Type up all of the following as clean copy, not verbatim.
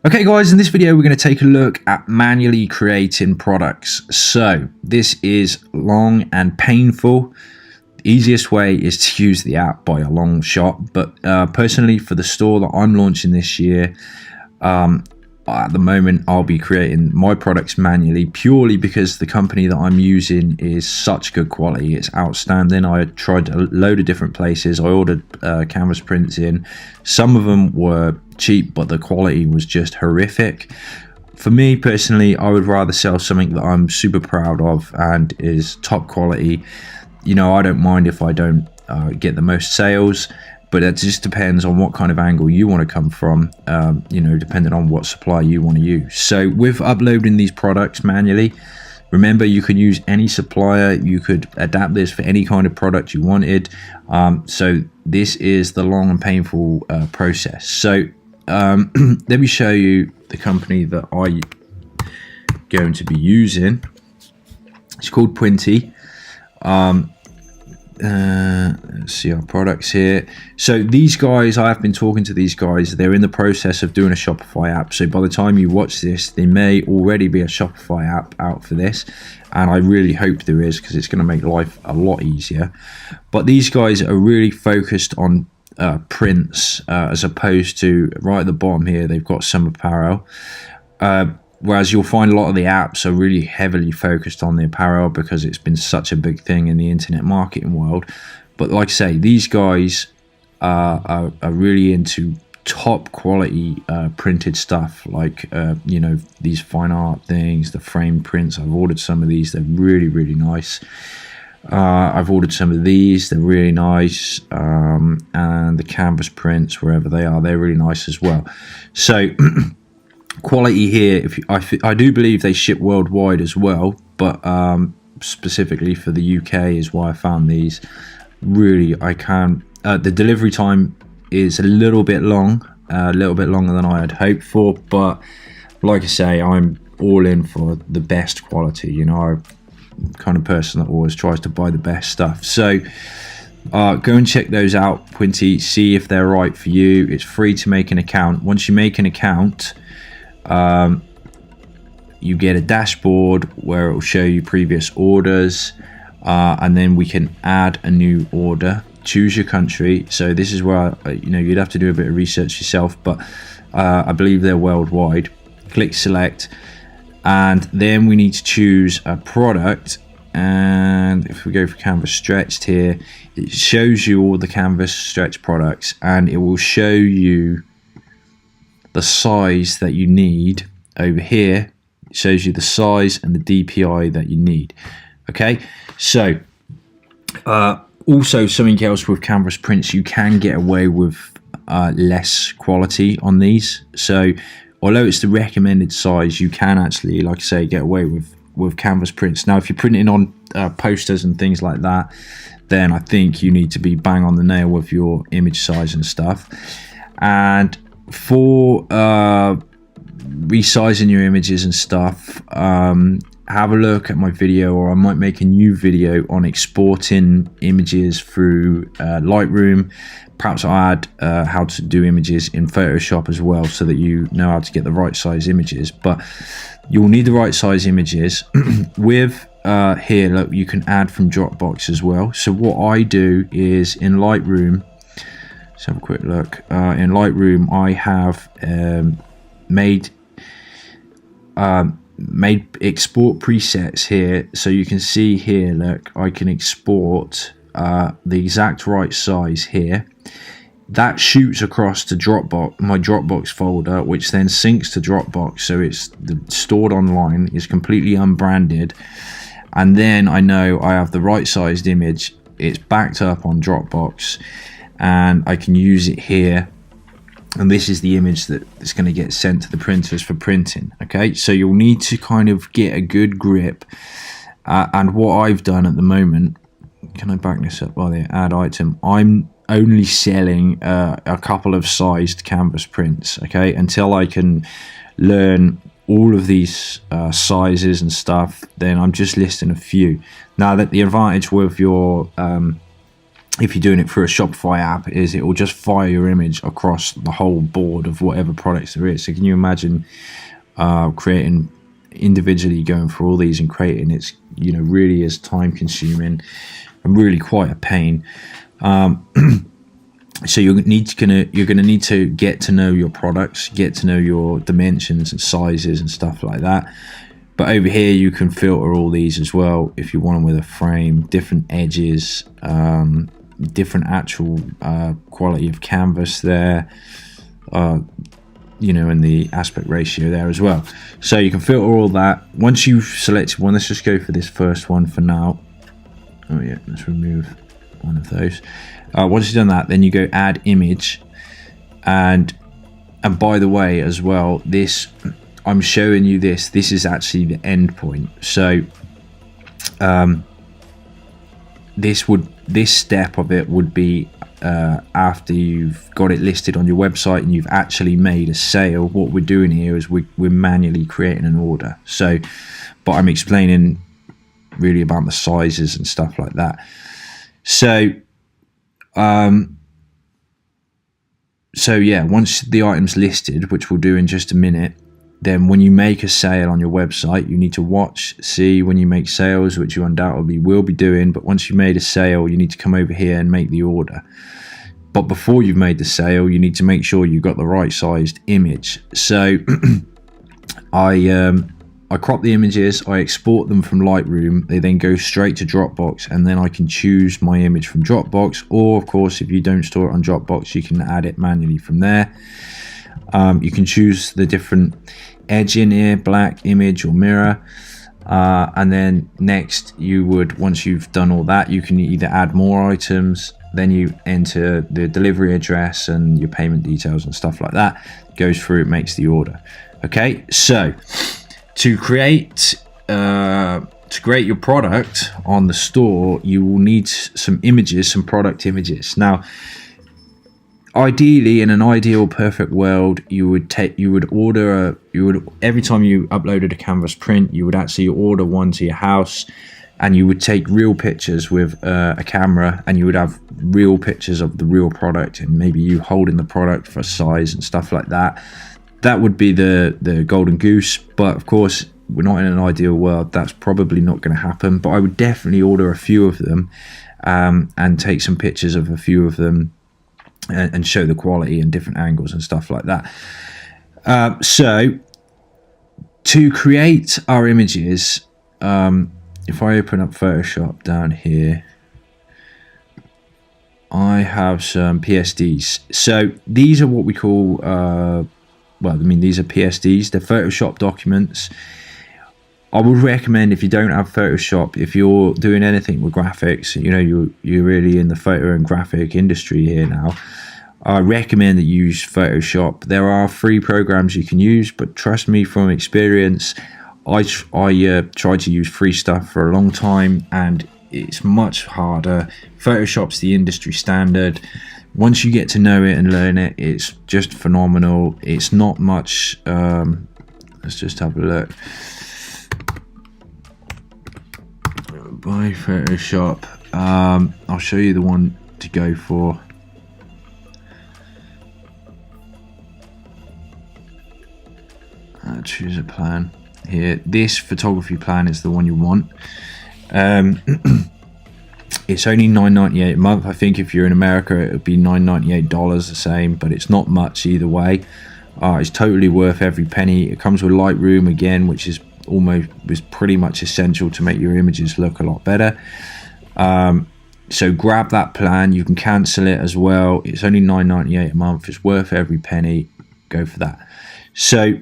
Okay guys, in this video we're going to take a look at manually creating products. So this is long and painful. The easiest way is to use the app by a long shot, but personally for the store that I'm launching this year, at the moment I'll be creating my products manually purely because the company that I'm using is such good quality. It's outstanding. I tried a load of different places. I ordered canvas prints in. Some of them were cheap, but the quality was just horrific. For me personally, I would rather sell something that I'm super proud of and is top quality. You know, I don't mind if I don't get the most sales, but it just depends on what kind of angle you want to come from, you know, depending on what supply you want to use. So with uploading these products manually, remember you can use any supplier. You could adapt this for any kind of product you wanted. So this is the long and painful process. So let me show you the company that I'm going to be using. It's called Pointy. Let's see our products here. So these guys, I have been talking to these guys. They're in the process of doing a Shopify app, so by the time you watch this there may already be a Shopify app out for this, and I really hope there is, because it's going to make life a lot easier. But these guys are really focused on prints, as opposed to right at the bottom here they've got some apparel, whereas you'll find a lot of the apps are really heavily focused on the apparel because it's been such a big thing in the internet marketing world. But like I say, these guys are really into top quality printed stuff, like you know, these fine art things, the frame prints. I've ordered some of these. They're really nice. I've ordered some of these. They're really nice. And the canvas prints, wherever they are, they're really nice as well. So quality here, I do believe they ship worldwide as well, but specifically for the UK is why I found these. Really, I can the delivery time is a little bit longer than I had hoped for, but like I say, I'm all in for the best quality. You know, I'm the kind of person that always tries to buy the best stuff. So go and check those out, Pointy. See if they're right for you. It's free to make an account. Once you make an account, you get a dashboard where it will show you previous orders, and then we can add a new order. Choose your country. So this is where you know, you'd have to do a bit of research yourself, but I believe they're worldwide. Click select, and then we need to choose a product. And if we go for canvas stretched here, it shows you all the canvas stretch products, and it will show you the size that you need. Over here it shows you the size and the DPI that you need. Okay, so also something else with canvas prints, you can get away with less quality on these. So although it's the recommended size, you can actually, like I say, get away with canvas prints. Now if you're printing on posters and things like that, then I think you need to be bang on the nail with your image size and stuff. And for resizing your images and stuff, have a look at my video, or I might make a new video on exporting images through Lightroom. Perhaps I'll add how to do images in Photoshop as well, so that you know how to get the right size images. But you'll need the right size images. With here, look, you can add from Dropbox as well. So what I do is in Lightroom, let's have a quick look. In Lightroom I have made export presets here, so you can see here, look, I can export the exact right size here. That shoots across to Dropbox, my Dropbox folder, which then syncs to Dropbox, so it's stored online. It's completely unbranded, and then I know I have the right sized image. It's backed up on Dropbox, and I can use it here. And this is the image that's going to get sent to the printers for printing. Okay, so you'll need to kind of get a good grip. And what I've done at the moment, can I back this up by the add item? I'm only selling a couple of sized canvas prints, okay, until I can learn all of these sizes and stuff. Then I'm just listing a few. Now that the advantage with your if you're doing it through a Shopify app, is it will just fire your image across the whole board of whatever products there is. So can you imagine creating individually, going through all these and creating? It's, you know, really is time consuming and really quite a pain. So you're gonna need to get to know your products, get to know your dimensions and sizes and stuff like that. But over here you can filter all these as well if you want them with a frame, different edges, different actual quality of canvas there, you know, and the aspect ratio there as well. So you can filter all that. Once you've selected one, let's just go for this first one for now. Oh yeah, let's remove one of those. Once you've done that, then you go add image, and by the way as well, this, I'm showing you this is actually the end point. So this step of it would be after you've got it listed on your website and you've actually made a sale. What we're doing here is we're manually creating an order. So, but I'm explaining really about the sizes and stuff like that. So so yeah, once the item's listed, which we'll do in just a minute, then when you make a sale on your website, you need to see when you make sales, which you undoubtedly will be doing. But once you made a sale, you need to come over here and make the order. But before you've made the sale, you need to make sure you've got the right sized image. So I crop the images, I export them from Lightroom, they then go straight to Dropbox, and then I can choose my image from Dropbox, or of course if you don't store it on Dropbox, you can add it manually from there. You can choose the different edge in here, black, image or mirror, and then next you would, once you've done all that, you can either add more items, then you enter the delivery address and your payment details and stuff like that, goes through, it makes the order. Okay, so to create your product on the store, you will need some images, some product images. Now, ideally, in an ideal perfect world, you would every time you uploaded a canvas print, you would actually order one to your house, and you would take real pictures with a camera, and you would have real pictures of the real product, and maybe you holding the product for size and stuff like that. That would be the golden goose. But of course, we're not in an ideal world, that's probably not going to happen. But I would definitely order a few of them, and take some pictures of a few of them, and show the quality and different angles and stuff like that. So to create our images, if I open up Photoshop down here, I have some PSDs. So these are what we call these are PSDs, they're Photoshop documents. I would recommend, if you don't have Photoshop, if you're doing anything with graphics, you know, you're really in the photo and graphic industry here now, I recommend that you use Photoshop. There are free programs you can use, but trust me from experience, I tried to use free stuff for a long time, and it's much harder. Photoshop's the industry standard. Once you get to know it and learn it, it's just phenomenal. It's not much. Let's just have a look. By Photoshop, I'll show you the one to go for. Choose a plan here. This photography plan is the one you want. It's only $9.98 a month. I think if you're in America, it would be $9.98 the same, but it's not much either way. It's totally worth every penny. It comes with Lightroom again, which is pretty much essential to make your images look a lot better. So grab that plan. You can cancel it as well. It's only $9.98 a month. It's worth every penny. Go for that. So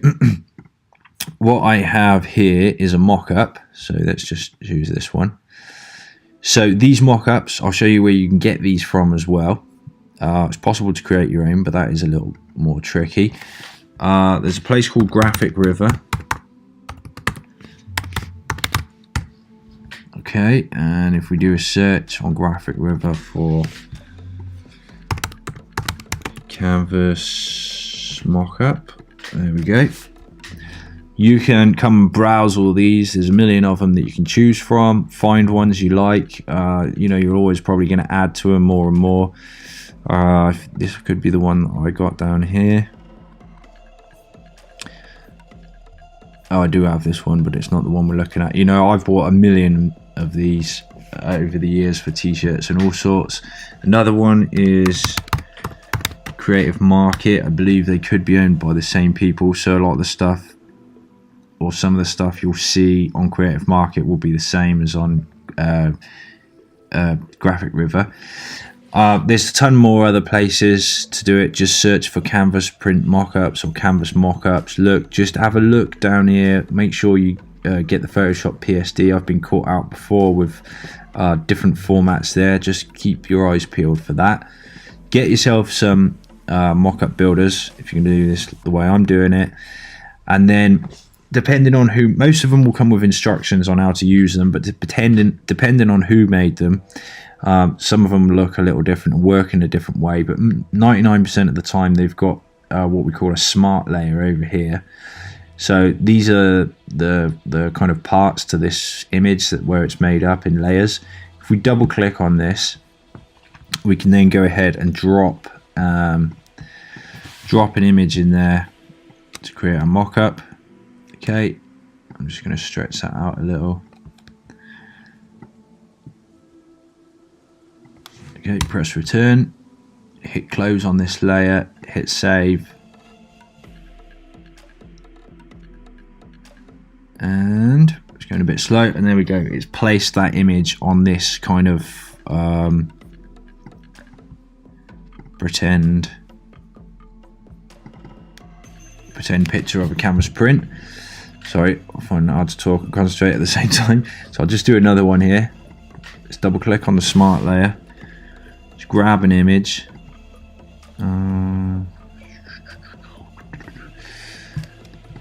what I have here is a mock-up. So let's just use this one. So these mock-ups, I'll show you where you can get these from as well. It's possible to create your own, but that is a little more tricky. There's a place called Graphic River. Okay, and if we do a search on Graphic River for canvas mock-up, there we go. You can come and browse all these. There's a million of them that you can choose from. Find ones you like. You know, you're always probably going to add to them more and more. This could be the one that I got down here. Oh, I do have this one, but it's not the one we're looking at. You know, I've bought a million of these over the years for t-shirts and all sorts. Another one is Creative Market. I believe they could be owned by the same people, so a lot of the stuff, or some of the stuff you'll see on Creative Market, will be the same as on Graphic River. There's a ton more other places to do it. Just search for canvas print mockups or canvas mockups. Look, just have a look down here. Make sure you get the Photoshop PSD. I've been caught out before with different formats there. Just keep your eyes peeled for that. Get yourself some mockup builders if you're going to do this the way I'm doing it, and then depending on who, most of them will come with instructions on how to use them, but depending on who made them, some of them look a little different and work in a different way, but 99% of the time they've got what we call a smart layer over here. So these are the kind of parts to this image where it's made up in layers. If we double click on this, we can then go ahead and drop an image in there to create a mock-up. Okay, I'm just going to stretch that out a little. Okay, press return, hit close on this layer, hit save, and it's going a bit slow, and there we go. It's placed that image on this kind of pretend picture of a canvas print. Sorry, I find it hard to talk and concentrate at the same time. So I'll just do another one here. Let's double click on the smart layer. Just grab an image.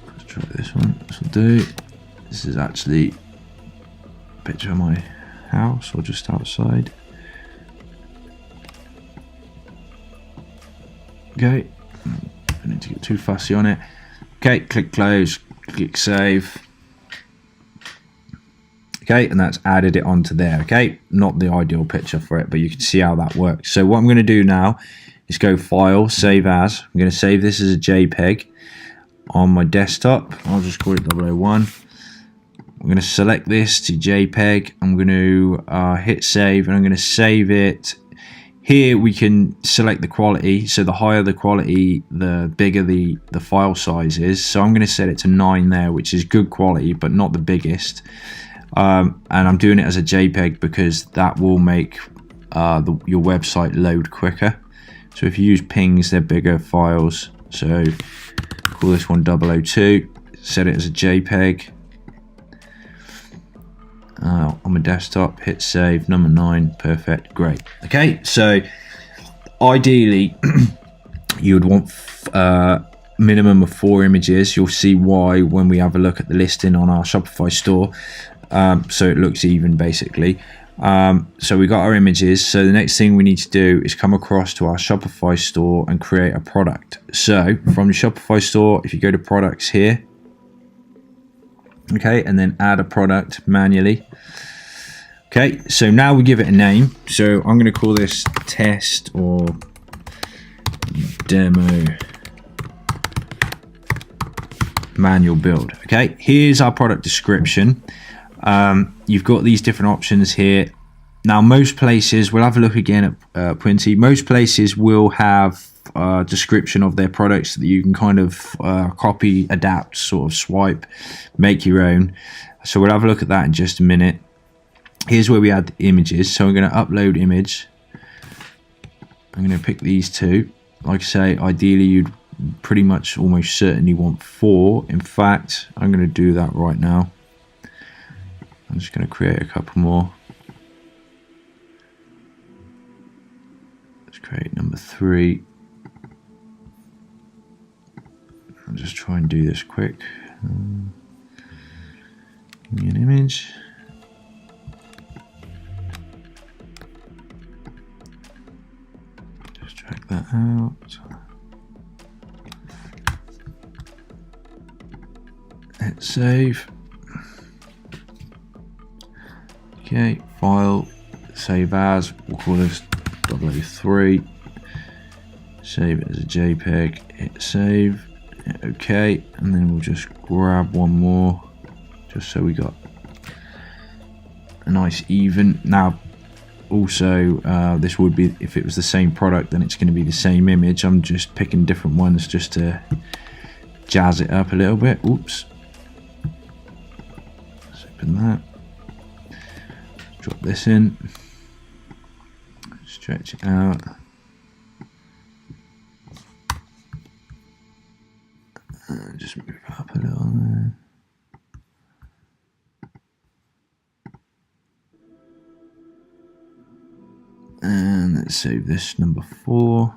Let's try this one. This will do. This is actually a picture of my house or just outside. Okay. I need to get too fussy on it. Okay, click close, click save. Okay, and that's added it onto there. Okay, not the ideal picture for it, but you can see how that works. So what I'm going to do now is go File, Save As. I'm going to save this as a JPEG on my desktop. I'll just call it 001. I'm going to select this to JPEG. I'm going to hit save, and I'm going to save it. Here we can select the quality, so the higher the quality, the bigger the file size is. So I'm going to set it to 9 there, which is good quality, but not the biggest. And I'm doing it as a JPEG because that will make your website load quicker. So if you use pings, they're bigger files. So call this one 002, set it as a JPEG. On my desktop, hit save, number 9, perfect, great. Okay, so ideally you would want minimum of 4 images. You'll see why when we have a look at the listing on our Shopify store. So it looks even basically. So we got our images. So the next thing we need to do is come across to our Shopify store and create a product. So from the Shopify store, if you go to products here, okay, and then add a product manually. Okay, so now we give it a name. So I'm going to call this test or demo manual build. Okay, here's our product description. You've got these different options here. Now most places, we'll have a look again at Printy, most places will have a description of their products that you can kind of copy, adapt, sort of swipe, make your own. So we'll have a look at that in just a minute. Here's where we add the images. So I'm going to upload image. I'm going to pick these two. Like I say, ideally you'd pretty much almost certainly want 4. In fact, I'm going to do that right now. I'm just going to create a couple more. Let's create number 3. I'll just try and do this quick. Give me an image. Just drag that out. Hit save. Okay, file, save as, we'll call this 003. Save it as a JPEG, hit save, hit OK, and then we'll just grab one more, just so we got a nice even. Now, also, this would be, if it was the same product, then it's going to be the same image. I'm just picking different ones just to jazz it up a little bit. Oops. Let's open that. Drop this in. Stretch it out. Just move up a little there. And let's save this number 4.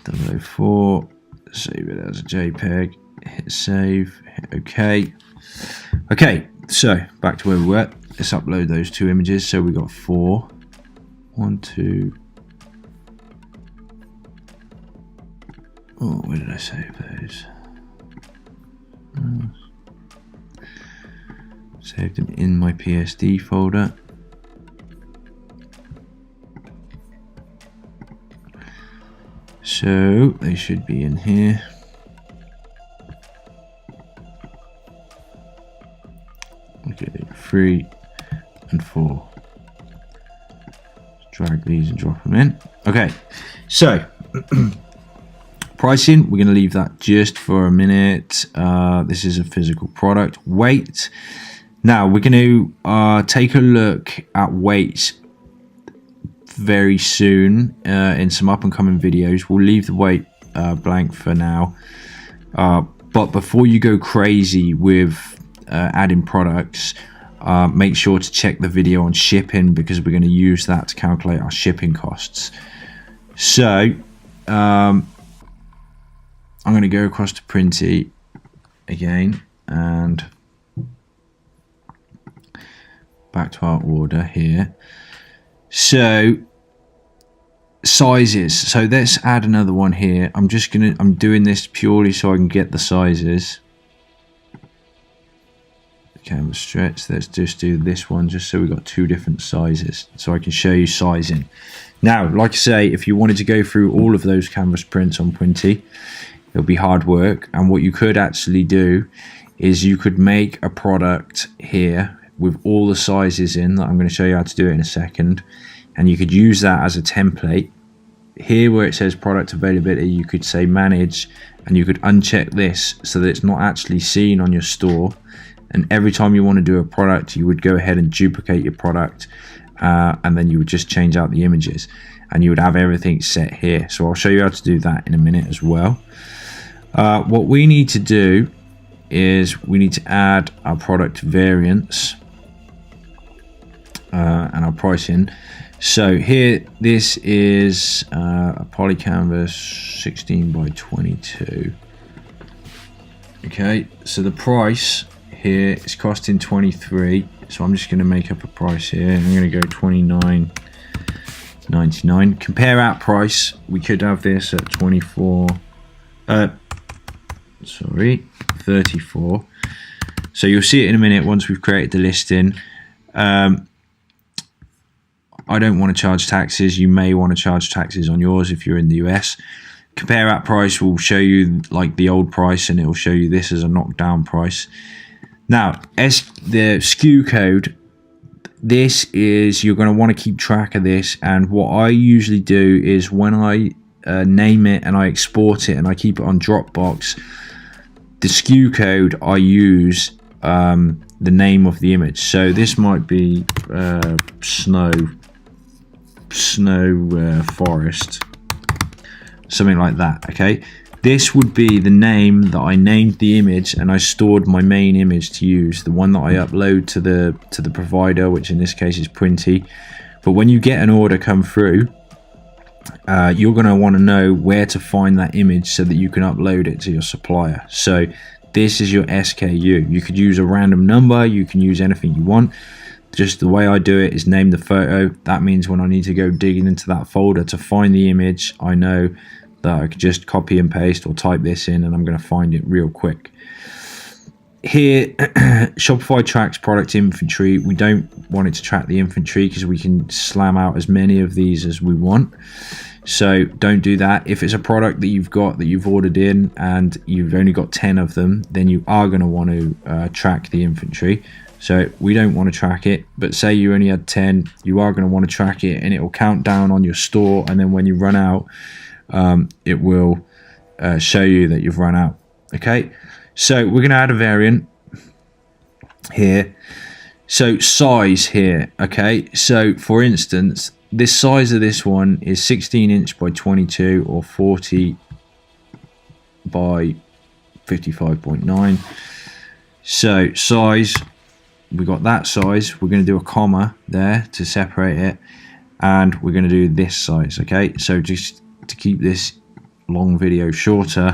004. Save it as a JPEG. Hit save. Hit OK. Okay, so back to where we were. Let's upload those 2 images. So we got 4. 1, 2. Oh, where did I save those? Saved them in my PSD folder. So they should be in here. Okay, 3 and 4. Just drag these and drop them in. Okay, so pricing, we're going to leave that just for a minute. This is a physical product. Weight. Now we're going to take a look at weights very soon in some up and coming videos. We'll leave the weight blank for now. But before you go crazy with adding products, make sure to check the video on shipping, because we're going to use that to calculate our shipping costs. So I'm going to go across to Printy again and back to our order here. So sizes. So let's add another one here. I'm doing this purely so I can get the sizes. Canvas stretch. Let's just do this one just so we've got 2 different sizes so I can show you sizing. Now, like I say, if you wanted to go through all of those canvas prints on Printy, it'll be hard work. And what you could actually do is you could make a product here with all the sizes in that I'm going to show you how to do it in a second, and you could use that as a template. Here where it says product availability, you could say manage, and you could uncheck this so that it's not actually seen on your store, and every time you want to do a product, you would go ahead and duplicate your product, and then you would just change out the images and you would have everything set here. So I'll show you how to do that in a minute as well. What we need to do is we need to add our product variants and our pricing. So here, this is a poly canvas 16 by 22. Okay, so the price here is costing 23. So I'm just going to make up a price here. I'm going to go 29.99. Compare out price. We could have this at 34. So you'll see it in a minute once we've created the listing. I don't want to charge taxes. You may want to charge taxes on yours if you're in the US. Compare out price will show you like the old price, and it will show you this as a knockdown price. Now, as the SKU code, this is, you're going to want to keep track of this. And what I usually do is when I name it and I export it and I keep it on Dropbox, the SKU code I use the name of the image. So this might be snow forest, something like that. Okay, this would be the name that I named the image, and I stored my main image to use, the one that I upload to the provider, which in this case is Printy. But when you get an order come through, you're going to want to know where to find that image so that you can upload it to your supplier. So this is your SKU. You could use a random number, you can use anything you want. Just the way I do it is name the photo. That means when I need to go digging into that folder to find the image, I know that I could just copy and paste or type this in, and I'm going to find it real quick. Here, Shopify tracks product inventory. We don't want it to track the inventory because we can slam out as many of these as we want. So don't do that. If it's a product that you've got that you've ordered in and you've only got 10 of them, then you are going to want to track the inventory. So we don't want to track it, but say you only had 10, you are going to want to track it, and it will count down on your store, and then when you run out, it will show you that you've run out. Okay, so we're going to add a variant here. So size here. Okay, so for instance, this size of this one is 16 inch by 22 or 40 by 55.9. So size, we got that size. We're going to do a comma there to separate it, and we're going to do this size. Okay, so just to keep this long video shorter,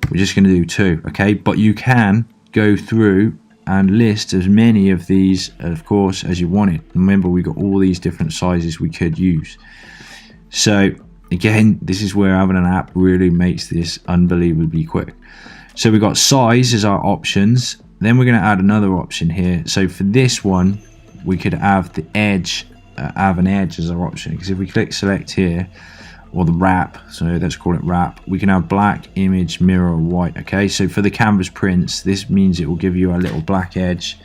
we're just going to do 2. Okay, but you can go through and list as many of these, of course, as you want it. Remember, we got all these different sizes we could use. So again, this is where having an app really makes this unbelievably quick. So we got size as our options. Then we're going to add another option here. So for this one, we could have the edge, have an edge as our option, because if we click select here, or the wrap, so let's call it wrap, we can have black, image, mirror, white. Okay, so for the canvas prints, this means it will give you a little black edge.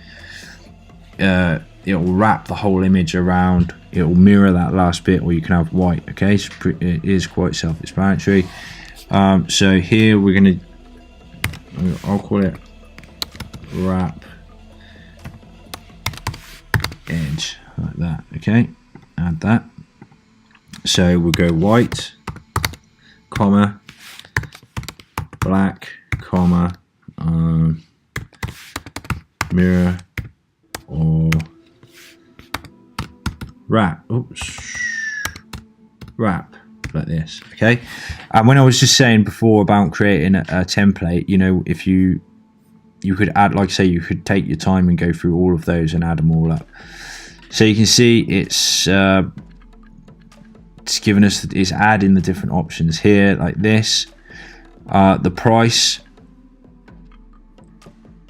It will wrap the whole image around, it will mirror that last bit, or you can have white. Okay, so it is quite self-explanatory. So here we're going to, I'll call it wrap edge, like that. Okay, add that. So we'll go white, comma, black, comma, mirror, or wrap. Oops, wrap, like this. Okay. And when I was just saying before about creating a template, you know, if you could add, like say, you could take your time and go through all of those and add them all up. So you can see it's given us, it's adding the different options here like this. The price,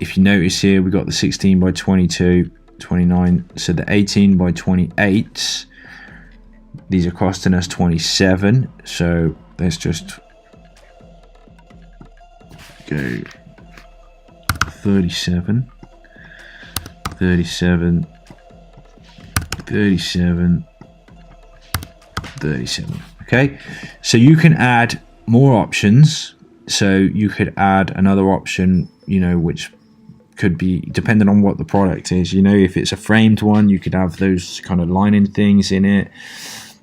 if you notice here, we got the 16 by 22, 29. So the 18 by 28, these are costing us 27. So let's just go 37, 37, 37, 37. Okay, so you can add more options. So you could add another option, you know, which could be depending on what the product is. You know, if it's a framed one, you could have those kind of lining things in it.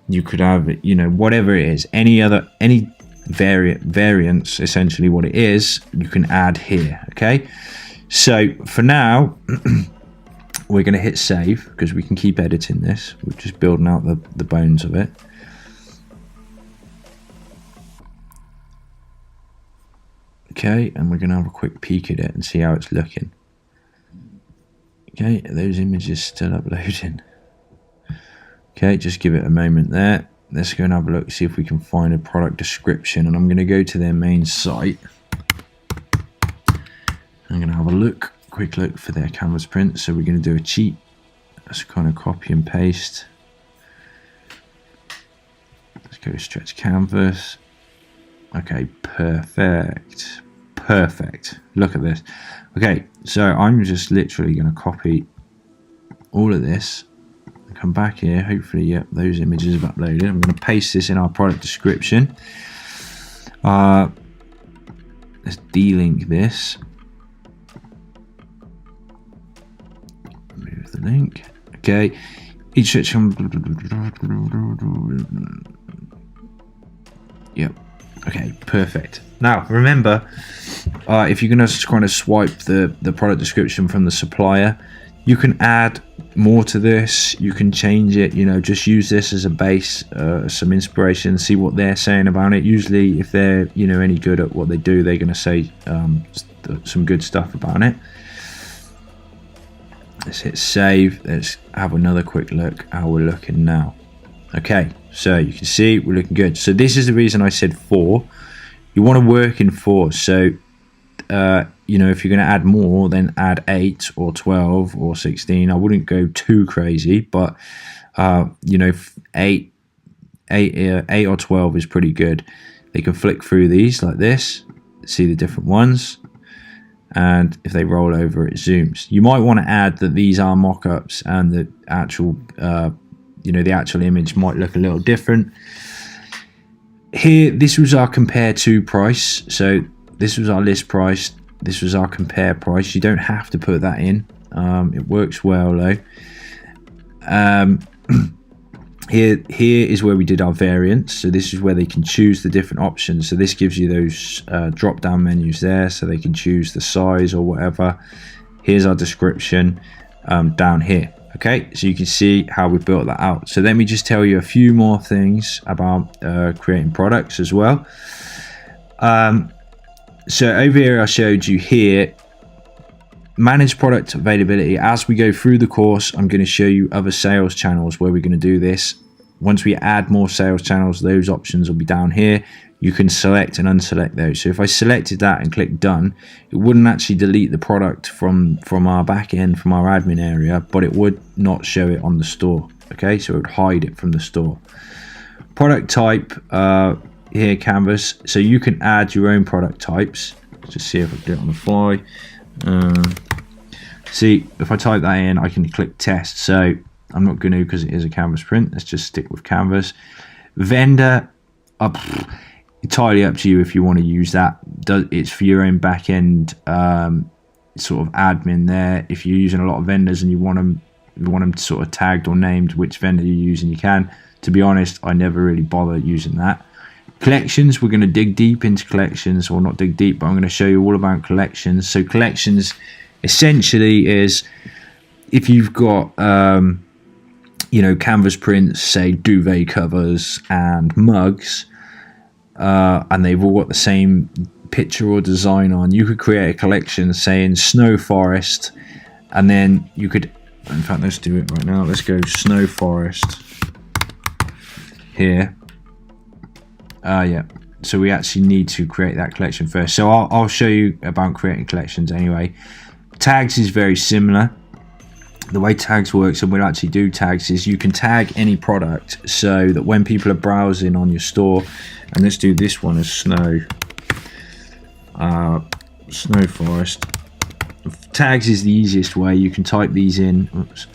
You could have, you know, whatever it is, any variants, essentially what it is, you can add here. Okay, so for now we're going to hit save because we can keep editing this. We're just building out the bones of it. Okay, and we're going to have a quick peek at it and see how it's looking. Okay, those images still uploading. Okay, just give it a moment there. Let's go and have a look, see if we can find a product description. And I'm going to go to their main site. I'm going to have a quick look for their canvas print. So we're going to do a cheat. Let's kind of copy and paste. Let's go stretch canvas. Okay, perfect. Perfect. Look at this. Okay, so I'm just literally going to copy all of this and come back here. Hopefully, yep, those images have uploaded. I'm going to paste this in our product description. Let's delink this. Remove the link. Okay, each section. Yep. Okay, perfect. Now remember, if you're going to kind of swipe the product description from the supplier, you can add more to this. You can change it, you know, just use this as a base, some inspiration, see what they're saying about it. Usually if they're, you know, any good at what they do, they're going to say some good stuff about it. Let's hit save. Let's have another quick look how we're looking now. Okay, So you can see we're looking good. So this is the reason I said 4. You want to work in 4. So you know, if you're going to add more, then add 8 or 12 or 16. I wouldn't go too crazy, but you know, 8 or 12 is pretty good. They can flick through these like this, see the different ones, and if they roll over, it zooms. You might want to add that these are mock-ups, and the actual you know, the actual image might look a little different. Here, this was our compare to price. So this was our list price, this was our compare price. You don't have to put that in. It works well though. Here is where we did our variants. So this is where they can choose the different options. So this gives you those drop down menus there, so they can choose the size or whatever. Here's our description down here. Okay, so you can see how we built that out. So let me just tell you a few more things about creating products as well. So over here I showed you here, manage product availability. As we go through the course, I'm going to show you other sales channels where we're going to do this. Once we add more sales channels, those options will be down here. You can select and unselect those. So if I selected that and click done, it wouldn't actually delete the product from our back end, from our admin area, but it would not show it on the store. Okay, so it would hide it from the store. Product type, here canvas, so you can add your own product types. Let's just see if I can do it on the fly. See, if I type that in, I can click test. So I'm not going to, because it is a canvas print. Let's just stick with canvas. Vendor, entirely up to you if you want to use that. It's for your own back end sort of admin there. If you're using a lot of vendors and you want them sort of tagged or named which vendor you're using, you can. To be honest, I never really bother using that. Collections, we're going to dig deep into collections, or not dig deep, but I'm going to show you all about collections. So collections essentially is if you've got you know, canvas prints, say duvet covers and mugs, and they've all got the same picture or design on, you could create a collection saying snow forest, and then you could, in fact, let's do it right now. Let's go snow forest here. Yeah, so we actually need to create that collection first. So I'll show you about creating collections anyway. Tags is very similar. The way tags works, and we'll actually do tags, is you can tag any product so that when people are browsing on your store, and let's do this one as snow forest. Tags is the easiest way. You can type these in. Oops.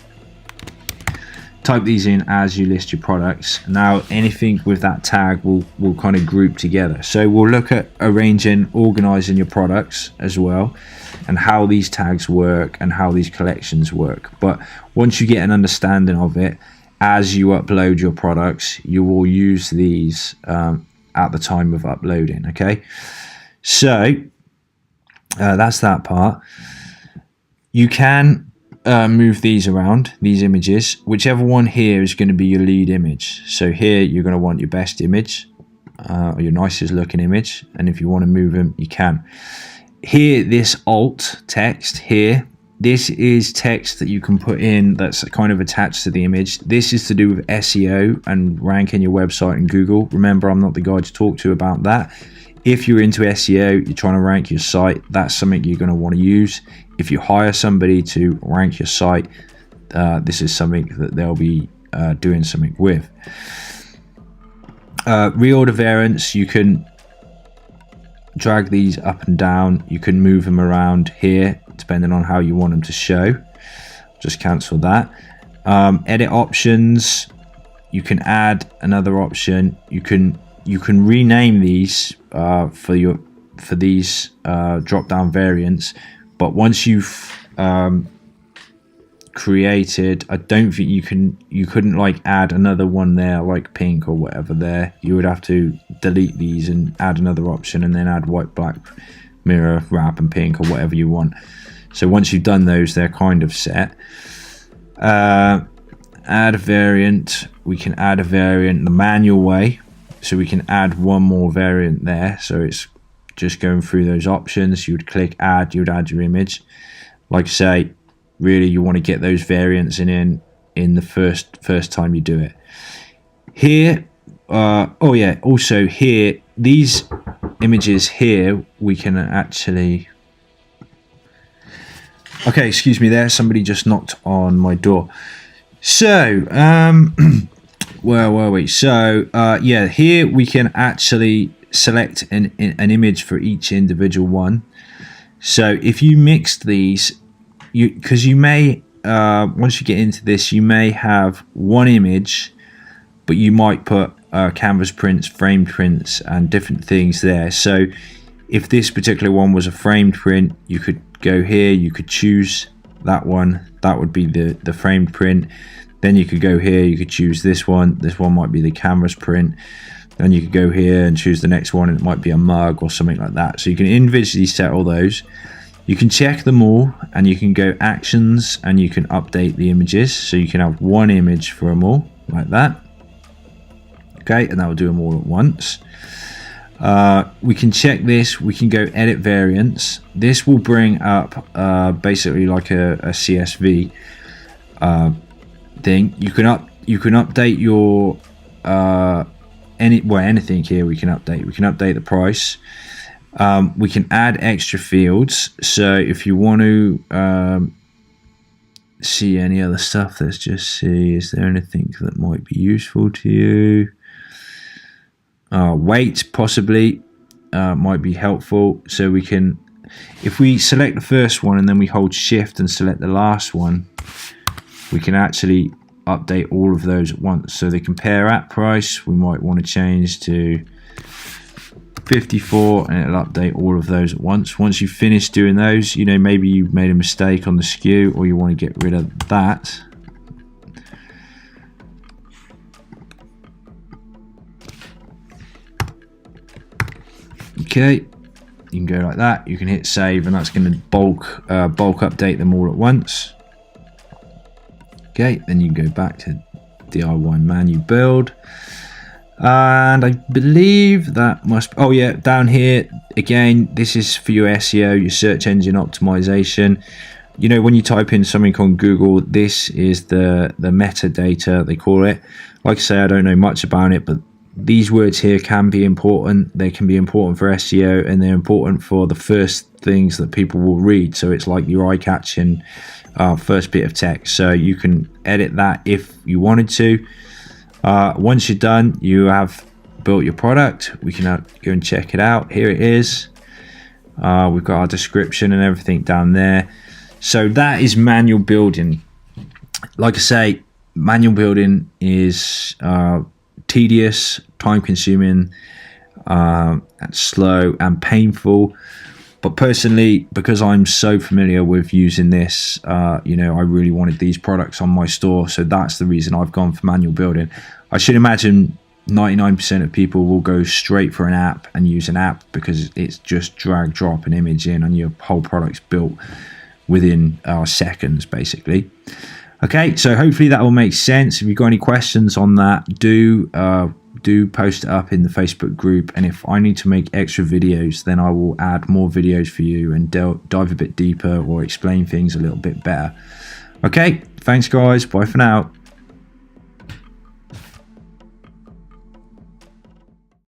Type these in as you list your products. Now anything with that tag will kind of group together. So we'll look at arranging, organizing your products as well, and how these tags work and how these collections work. But once you get an understanding of it, as you upload your products, you will use these at the time of uploading. Okay, so that's that part. You can move these around, these images. Whichever one here is going to be your lead image. So here you're going to want your best image, or your nicest looking image, and if you want to move them, you can. Here, this alt text here, this is text that you can put in that's kind of attached to the image. This is to do with SEO and ranking your website in Google. Remember, I'm not the guy to talk to about that. If you're into SEO, you're trying to rank your site, that's something you're going to want to use. If you hire somebody to rank your site, this is something that they'll be doing something with. Reorder variants, you can drag these up and down. You can move them around here depending on how you want them to show. Just cancel that. Edit options, you can add another option. You can rename these for these drop down variants, but once you've created, I don't think you couldn't like add another one there like pink or whatever there. You would have to delete these and add another option, and then add white, black, mirror, wrap and pink or whatever you want. So once you've done those, they're kind of set. Add a variant, we can add a variant the manual way, so we can add one more variant there. So it's just going through those options. You would click add, you would add your image. Like I say, really you want to get those variants in the first time you do it. Here, oh yeah, also here, these images here, we can actually, okay, excuse me there, somebody just knocked on my door. So, where were we? So, yeah, here we can actually select an image for each individual one. So if you mixed these, because you may, once you get into this, you may have one image, but you might put canvas prints, framed prints, and different things there. So if this particular one was a framed print, you could go here, you could choose that one, that would be the framed print. Then you could go here, you could choose this one might be the canvas print. Then you could go here and choose the next one, and it might be a mug or something like that. So you can individually set all those. You can check them all, and you can go actions, and you can update the images. So you can have one image for them all, like that. Okay, and that will do them all at once. We can check this, we can go edit variants. This will bring up basically like a CSV thing. You can update your anything here. We can update the price. We can add extra fields. So if you want to see any other stuff, let's just see, is there anything that might be useful to you? Weight possibly might be helpful. So we can, if we select the first one and then we hold shift and select the last one, we can actually update all of those at once. So the compare at price, we might want to change to 54, and it'll update all of those at once. Once you've finished doing those, you know, maybe you've made a mistake on the skew, or you want to get rid of that. Okay, you can go like that. You can hit save, and that's going to bulk update them all at once. Okay, then you can go back to DIY menu build, and I believe that must, oh yeah, down here again, this is for your SEO, your search engine optimization. You know, when you type in something on Google, this is the metadata, they call it. Like I say, I don't know much about it, but these words here can be important. They can be important for SEO, and they're important for the first things that people will read. So it's like your eye-catching first bit of text. So you can edit that if you wanted to. Once you're done, you have built your product. We can go and check it out. Here it is. We've got our description and everything down there. So that is manual building. Like I say, manual building is tedious, time consuming, and slow and painful. But personally, because I'm so familiar with using this, you know, I really wanted these products on my store. So that's the reason I've gone for manual building. I should imagine 99% of people will go straight for an app and use an app, because it's just drag, drop an image in, and your whole product's built within seconds, basically. Okay, so hopefully that will make sense. If you've got any questions on that, do post it up in the Facebook group, and if I need to make extra videos, then I will add more videos for you and dive a bit deeper or explain things a little bit better. Okay, thanks guys, bye for now.